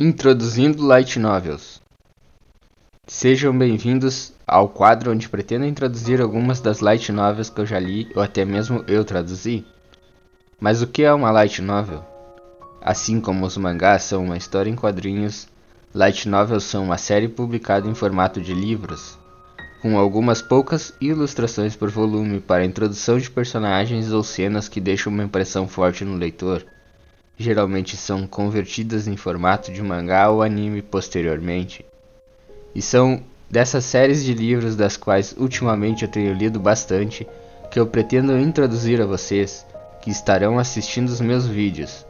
Introduzindo Light Novels. Sejam bem-vindos ao quadro onde pretendo introduzir algumas das Light Novels que eu já li ou até mesmo eu traduzi. Mas o que é uma Light Novel? Assim como os mangás são uma história em quadrinhos, Light Novels são uma série publicada em formato de livros, com algumas poucas ilustrações por volume para a introdução de personagens ou cenas que deixam uma impressão forte no leitor. Geralmente são convertidas em formato de mangá ou anime posteriormente. E são dessas séries de livros das quais ultimamente eu tenho lido bastante que eu pretendo introduzir a vocês que estarão assistindo os meus vídeos.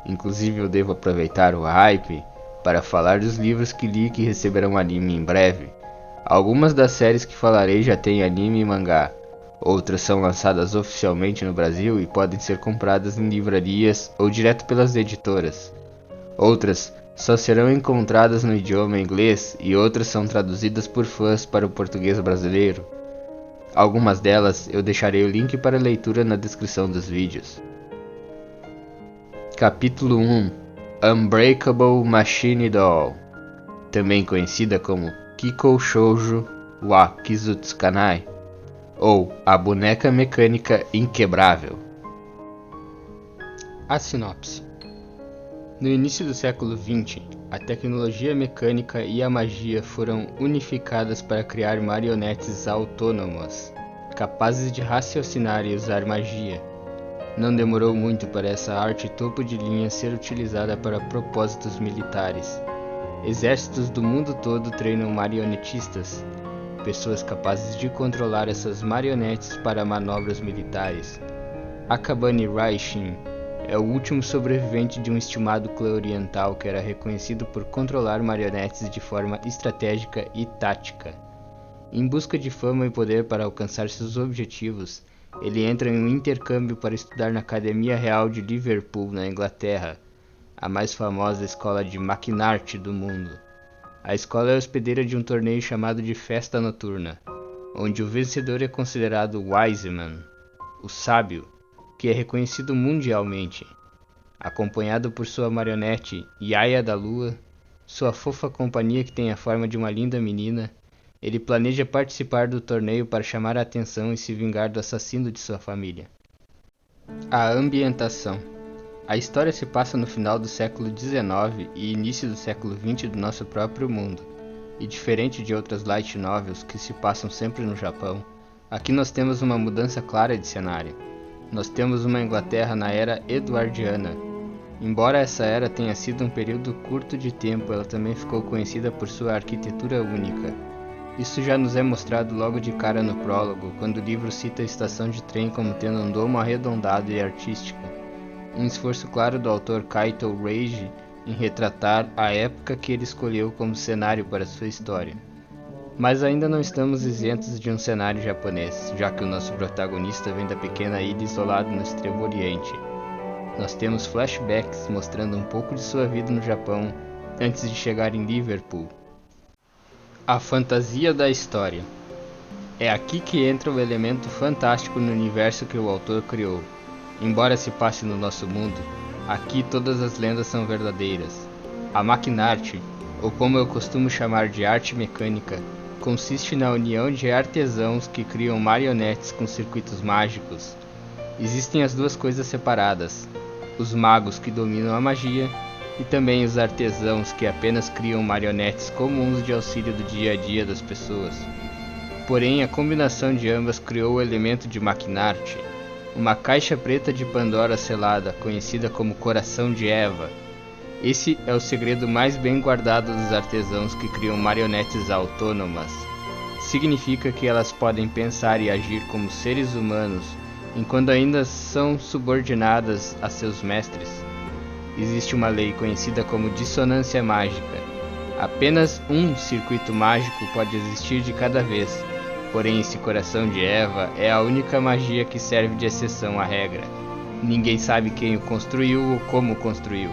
Inclusive eu devo aproveitar o hype para falar dos livros que li que receberão anime em breve. Algumas das séries que falarei já têm anime e mangá. Outras são lançadas oficialmente no Brasil e podem ser compradas em livrarias ou direto pelas editoras. Outras só serão encontradas no idioma inglês e outras são traduzidas por fãs para o português brasileiro. Algumas delas eu deixarei o link para leitura na descrição dos vídeos. Capítulo 1 Unbreakable Machine Doll, também conhecida como Kikou Shoujo wa Kizutsukanai, ou A Boneca Mecânica Inquebrável. A sinopse. No início do século XX, a tecnologia mecânica e a magia foram unificadas para criar marionetes autônomas, capazes de raciocinar e usar magia. Não demorou muito para essa arte topo de linha ser utilizada para propósitos militares. Exércitos do mundo todo treinam marionetistas, pessoas capazes de controlar essas marionetes para manobras militares. Akabane Raishin é o último sobrevivente de um estimado clã oriental que era reconhecido por controlar marionetes de forma estratégica e tática. Em busca de fama e poder para alcançar seus objetivos, ele entra em um intercâmbio para estudar na Academia Real de Liverpool, na Inglaterra, a mais famosa escola de maquinarte do mundo. A escola é hospedeira de um torneio chamado de Festa Noturna, onde o vencedor é considerado Wiseman, o sábio, que é reconhecido mundialmente. Acompanhado por sua marionete Yaya da Lua, sua fofa companhia que tem a forma de uma linda menina, ele planeja participar do torneio para chamar a atenção e se vingar do assassino de sua família. A ambientação. A história se passa no final do século XIX e início do século XX do nosso próprio mundo, e diferente de outras light novels que se passam sempre no Japão, aqui nós temos uma mudança clara de cenário. Nós temos uma Inglaterra na era eduardiana. Embora essa era tenha sido um período curto de tempo, ela também ficou conhecida por sua arquitetura única. Isso já nos é mostrado logo de cara no prólogo, quando o livro cita a estação de trem como tendo um domo arredondado e artístico. Um esforço claro do autor Kaito Reiji em retratar a época que ele escolheu como cenário para sua história. Mas ainda não estamos isentos de um cenário japonês, já que o nosso protagonista vem da pequena ilha isolada no Extremo Oriente. Nós temos flashbacks mostrando um pouco de sua vida no Japão antes de chegar em Liverpool. A fantasia da história. É aqui que entra o elemento fantástico no universo que o autor criou. Embora se passe no nosso mundo, aqui todas as lendas são verdadeiras. A maquinarte, ou como eu costumo chamar de arte mecânica, consiste na união de artesãos que criam marionetes com circuitos mágicos. Existem as duas coisas separadas, os magos que dominam a magia e também os artesãos que apenas criam marionetes comuns de auxílio do dia a dia das pessoas. Porém, a combinação de ambas criou o elemento de maquinarte, uma caixa preta de Pandora selada, conhecida como Coração de Eva. Esse é o segredo mais bem guardado dos artesãos que criam marionetes autônomas. Significa que elas podem pensar e agir como seres humanos, enquanto ainda são subordinadas a seus mestres. Existe uma lei conhecida como dissonância mágica. Apenas um circuito mágico pode existir de cada vez. Porém, esse Coração de Eva é a única magia que serve de exceção à regra. Ninguém sabe quem o construiu ou como o construiu.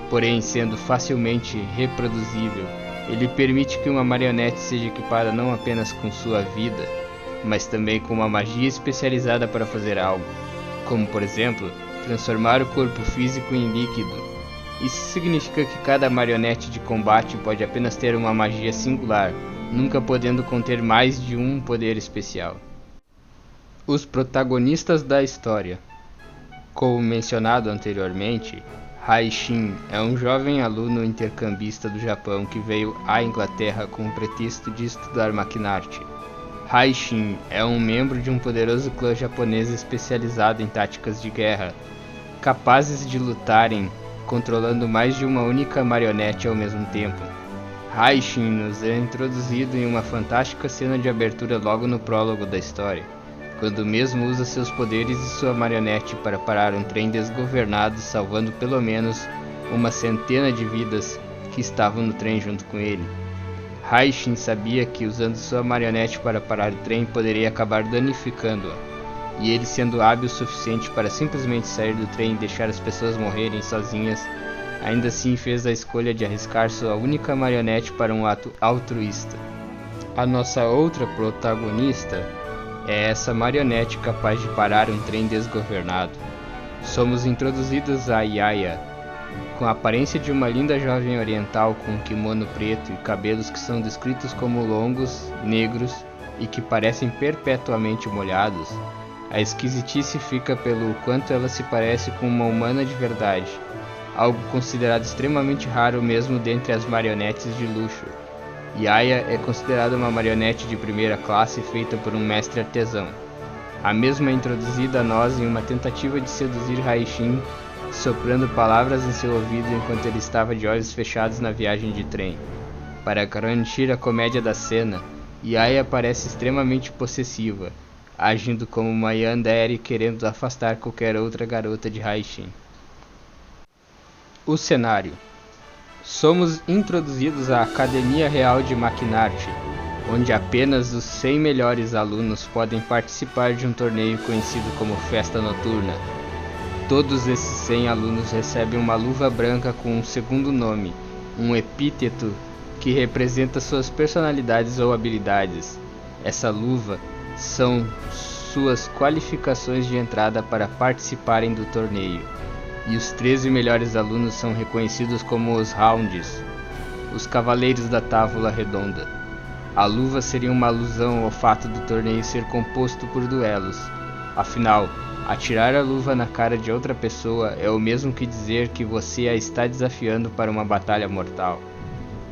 Porém, sendo facilmente reproduzível, ele permite que uma marionete seja equipada não apenas com sua vida, mas também com uma magia especializada para fazer algo, como por exemplo, transformar o corpo físico em líquido. Isso significa que cada marionete de combate pode apenas ter uma magia singular, nunca podendo conter mais de um poder especial. Os protagonistas da história. Como mencionado anteriormente, Haishin é um jovem aluno intercambista do Japão que veio à Inglaterra com o pretexto de estudar maquinarte. Haishin é um membro de um poderoso clã japonês especializado em táticas de guerra, capazes de lutarem controlando mais de uma única marionete ao mesmo tempo. Haishin nos é introduzido em uma fantástica cena de abertura logo no prólogo da história, quando o mesmo usa seus poderes e sua marionete para parar um trem desgovernado, salvando pelo menos uma centena de vidas que estavam no trem junto com ele. Haishin sabia que usando sua marionete para parar o trem poderia acabar danificando-a, e ele, sendo hábil o suficiente para simplesmente sair do trem e deixar as pessoas morrerem sozinhas, ainda assim fez a escolha de arriscar sua única marionete para um ato altruísta. A nossa outra protagonista é essa marionete capaz de parar um trem desgovernado. Somos introduzidos a Yaya, com a aparência de uma linda jovem oriental com um kimono preto e cabelos que são descritos como longos, negros e que parecem perpetuamente molhados. A esquisitice fica pelo quanto ela se parece com uma humana de verdade, algo considerado extremamente raro mesmo dentre as marionetes de luxo. Yaya é considerada uma marionete de primeira classe feita por um mestre artesão. A mesma é introduzida a nós em uma tentativa de seduzir Haishin, soprando palavras em seu ouvido enquanto ele estava de olhos fechados na viagem de trem. Para garantir a comédia da cena, Yaya parece extremamente possessiva, agindo como uma yandere querendo afastar qualquer outra garota de Haishin. O cenário. Somos introduzidos à Academia Real de Maquinarte, onde apenas os 100 melhores alunos podem participar de um torneio conhecido como Festa Noturna. Todos esses 100 alunos recebem uma luva branca com um segundo nome, um epíteto que representa suas personalidades ou habilidades. Essa luva são suas qualificações de entrada para participarem do torneio. E os 13 melhores alunos são reconhecidos como os Rounds, os Cavaleiros da Távola Redonda. A luva seria uma alusão ao fato do torneio ser composto por duelos. Afinal, atirar a luva na cara de outra pessoa é o mesmo que dizer que você a está desafiando para uma batalha mortal.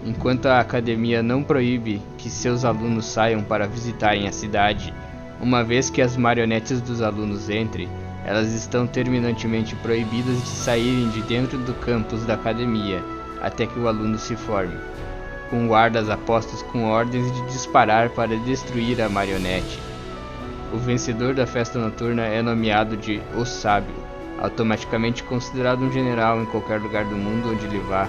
Enquanto a academia não proíbe que seus alunos saiam para visitarem a cidade, uma vez que as marionetes dos alunos entrem, elas estão terminantemente proibidas de saírem de dentro do campus da academia até que o aluno se forme, com guardas apostos com ordens de disparar para destruir a marionete. O vencedor da festa noturna é nomeado de O Sábio, automaticamente considerado um general em qualquer lugar do mundo onde ele vá,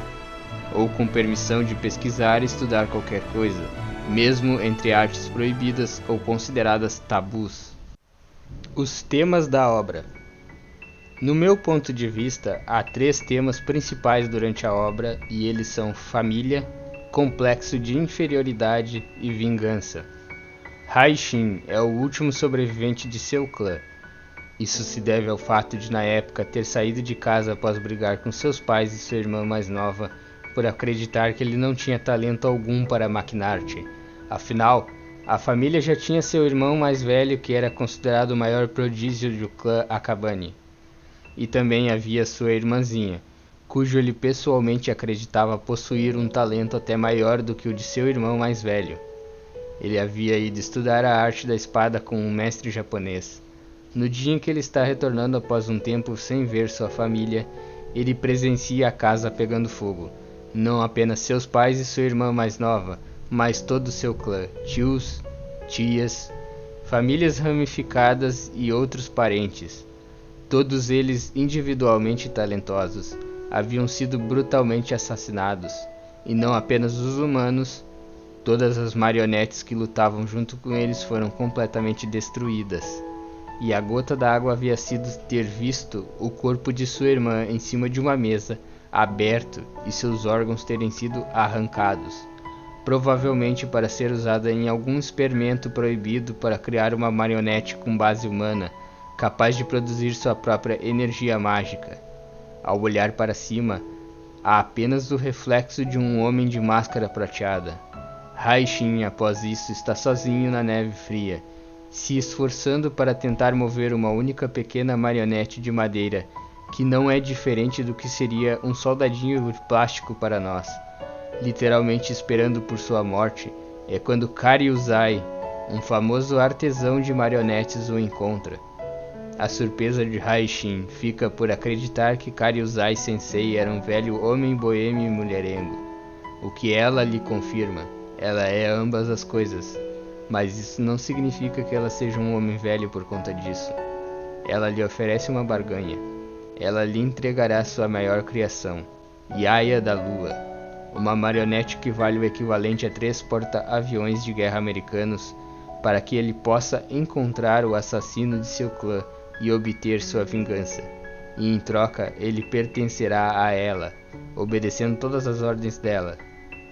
ou com permissão de pesquisar e estudar qualquer coisa, mesmo entre artes proibidas ou consideradas tabus. Os temas da obra. No meu ponto de vista, há 3 temas principais durante a obra, e eles são família, complexo de inferioridade e vingança. Haishin é o último sobrevivente de seu clã. Isso se deve ao fato de, na época, ter saído de casa após brigar com seus pais e sua irmã mais nova por acreditar que ele não tinha talento algum para maquinarte. Afinal, a família já tinha seu irmão mais velho, que era considerado o maior prodígio do clã Akabane. E também havia sua irmãzinha, cujo ele pessoalmente acreditava possuir um talento até maior do que o de seu irmão mais velho. Ele havia ido estudar a arte da espada com um mestre japonês. No dia em que ele está retornando após um tempo sem ver sua família, ele presencia a casa pegando fogo. Não apenas seus pais e sua irmã mais nova, mas todo o seu clã, tios, tias, famílias ramificadas e outros parentes. Todos eles individualmente talentosos, haviam sido brutalmente assassinados, e não apenas os humanos, todas as marionetes que lutavam junto com eles foram completamente destruídas. E a gota d'água havia sido ter visto o corpo de sua irmã em cima de uma mesa, aberto, e seus órgãos terem sido arrancados, provavelmente para ser usada em algum experimento proibido para criar uma marionete com base humana, capaz de produzir sua própria energia mágica. Ao olhar para cima, há apenas o reflexo de um homem de máscara prateada. Raishin, após isso, está sozinho na neve fria, se esforçando para tentar mover uma única pequena marionete de madeira, que não é diferente do que seria um soldadinho de plástico para nós. Literalmente esperando por sua morte, é quando Karyuzai, um famoso artesão de marionetes, o encontra. A surpresa de Raishin fica por acreditar que Karyuzai Sensei era um velho homem boêmio e mulherengo, o que ela lhe confirma. Ela é ambas as coisas, mas isso não significa que ela seja um homem velho por conta disso. Ela lhe oferece uma barganha. Ela lhe entregará sua maior criação, Yaya da Lua, uma marionete que vale o equivalente a 3 porta-aviões de guerra americanos, para que ele possa encontrar o assassino de seu clã e obter sua vingança. E em troca, ele pertencerá a ela, obedecendo todas as ordens dela.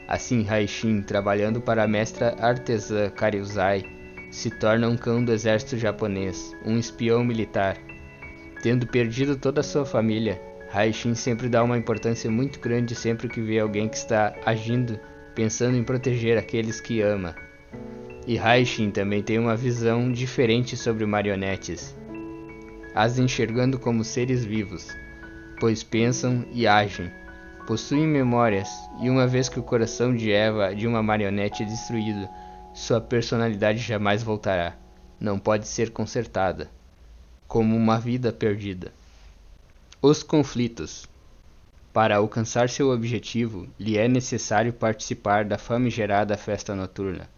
Assim, Raishin, trabalhando para a mestra artesã Karyuzai, se torna um cão do exército japonês, um espião militar. Tendo perdido toda a sua família, Raishin sempre dá uma importância muito grande sempre que vê alguém que está agindo, pensando em proteger aqueles que ama. E Raishin também tem uma visão diferente sobre marionetes, as enxergando como seres vivos, pois pensam e agem. Possuem memórias, e uma vez que o coração de Eva de uma marionete é destruído, sua personalidade jamais voltará. Não pode ser consertada, como uma vida perdida. Os conflitos. Para alcançar seu objetivo, lhe é necessário participar da famigerada festa noturna.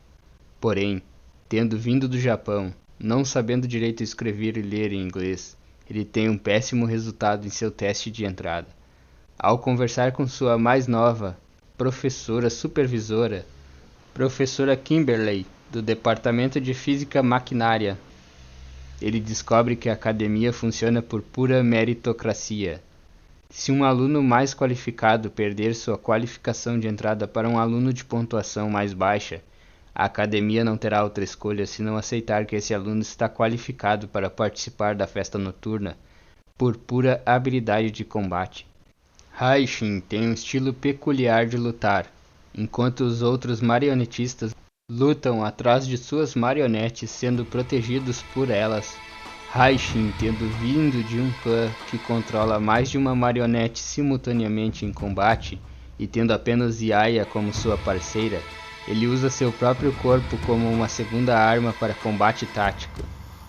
Porém, tendo vindo do Japão, não sabendo direito escrever e ler em inglês, ele tem um péssimo resultado em seu teste de entrada. Ao conversar com sua mais nova professora supervisora, professora Kimberly, do Departamento de Física Maquinária, ele descobre que a academia funciona por pura meritocracia. Se um aluno mais qualificado perder sua qualificação de entrada para um aluno de pontuação mais baixa, a academia não terá outra escolha senão aceitar que esse aluno está qualificado para participar da festa noturna por pura habilidade de combate. Raishin tem um estilo peculiar de lutar, enquanto os outros marionetistas lutam atrás de suas marionetes sendo protegidos por elas. Raishin, tendo vindo de um clã que controla mais de uma marionete simultaneamente em combate, e tendo apenas Yaya como sua parceira, ele usa seu próprio corpo como uma segunda arma para combate tático.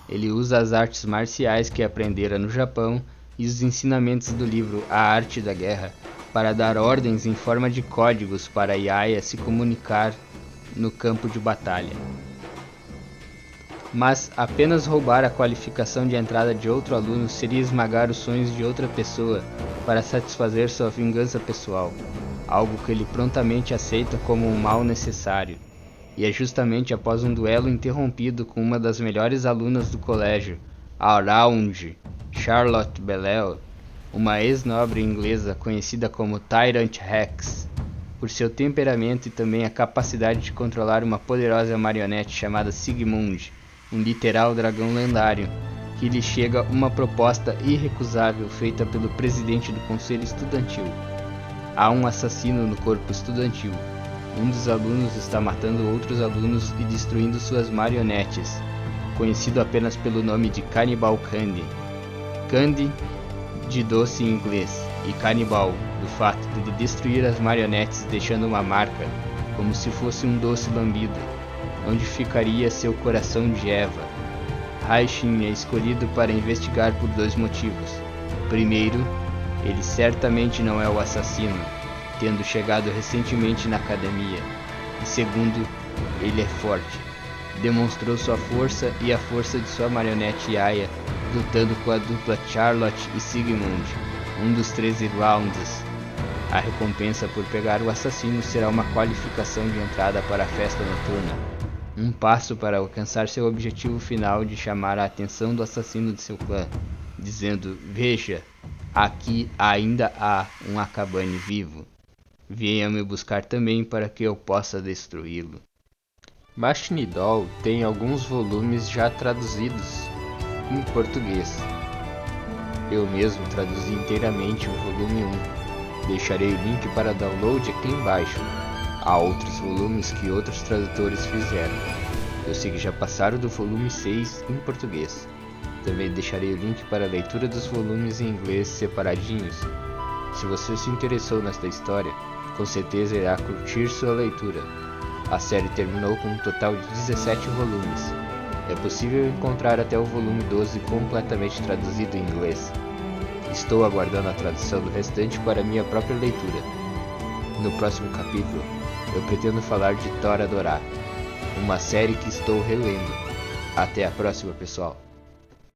Ele usa as artes marciais que aprendera no Japão e os ensinamentos do livro A Arte da Guerra para dar ordens em forma de códigos para Yaya se comunicar no campo de batalha. Mas apenas roubar a qualificação de entrada de outro aluno seria esmagar os sonhos de outra pessoa para satisfazer sua vingança pessoal, algo que ele prontamente aceita como um mal necessário. E é justamente após um duelo interrompido com uma das melhores alunas do colégio, a Round, Charlotte Bellel, uma ex-nobre inglesa conhecida como Tyrant Rex, por seu temperamento e também a capacidade de controlar uma poderosa marionete chamada Sigmund, um literal dragão lendário, que lhe chega uma proposta irrecusável feita pelo presidente do conselho estudantil. Há um assassino no corpo estudantil. Um dos alunos está matando outros alunos e destruindo suas marionetes, conhecido apenas pelo nome de Cannibal Candy. Candy, de doce em inglês, e Cannibal, do fato de destruir as marionetes deixando uma marca, como se fosse um doce lambido, onde ficaria seu coração de Eva. Raishin é escolhido para investigar por 2 motivos. Primeiro, ele certamente não é o assassino, tendo chegado recentemente na academia. E segundo, ele é forte. Demonstrou sua força e a força de sua marionete Yaya, lutando com a dupla Charlotte e Sigmund, um dos 13 rounds. A recompensa por pegar o assassino será uma qualificação de entrada para a festa noturna. Um passo para alcançar seu objetivo final de chamar a atenção do assassino de seu clã, dizendo: "Veja, aqui ainda há um Akabane vivo. Venha me buscar também para que eu possa destruí-lo." Machinidol tem alguns volumes já traduzidos em português. Eu mesmo traduzi inteiramente o volume 1. Deixarei o link para download aqui embaixo. Há outros volumes que outros tradutores fizeram. Eu sei que já passaram do volume 6 em português. Também deixarei o link para a leitura dos volumes em inglês separadinhos. Se você se interessou nesta história, com certeza irá curtir sua leitura. A série terminou com um total de 17 volumes. É possível encontrar até o volume 12 completamente traduzido em inglês. Estou aguardando a tradução do restante para minha própria leitura. No próximo capítulo, eu pretendo falar de Toradora, uma série que estou relendo. Até a próxima, pessoal!